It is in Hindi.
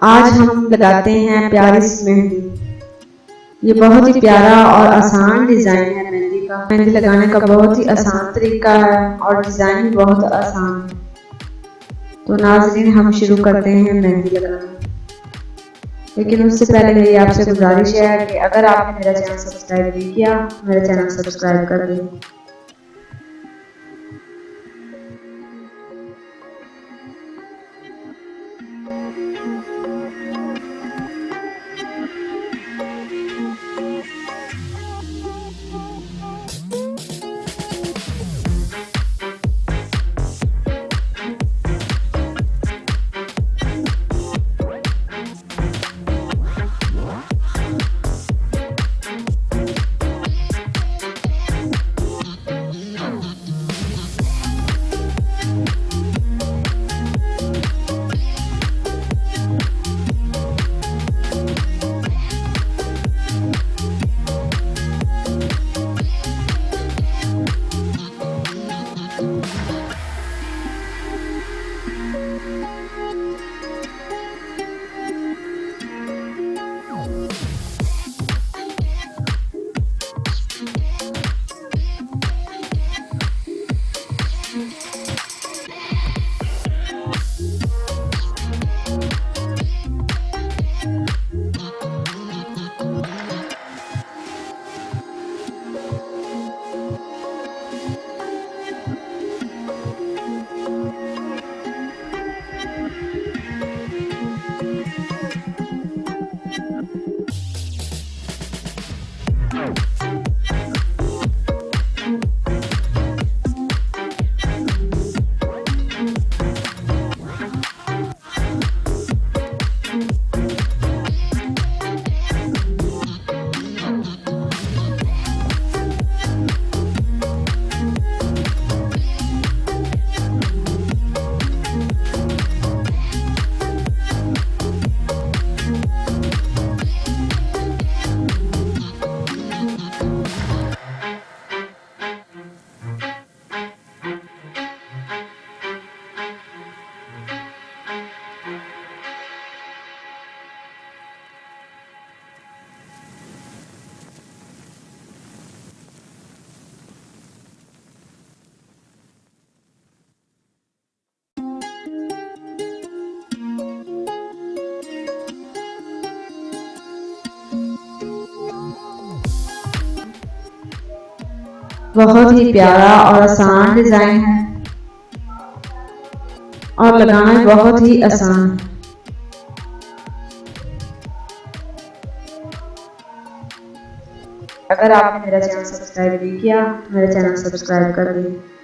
आज हम लगाते हैं प्यारी सी मेहंदी। ये बहुत ही प्यारा और आसान डिजाइन है मेहंदी का। मेहंदी लगाने का बहुत ही आसान तरीका है और डिजाइन भी बहुत आसान है। तो नाज़रीन, हम शुरू करते हैं मेहंदी लगाना। लेकिन उससे पहले मेरी आपसे गुजारिश है कि अगर आपने मेरा चैनल सब्सक्राइब नहीं किया, मेरा चैनल सब्सक्राइब कर दें। बहुत ही प्यारा और आसान डिजाइन है और लगाना बहुत ही आसान है। अगर आपने मेरा चैनल सब्सक्राइब नहीं किया, मेरा चैनल सब्सक्राइब कर दें।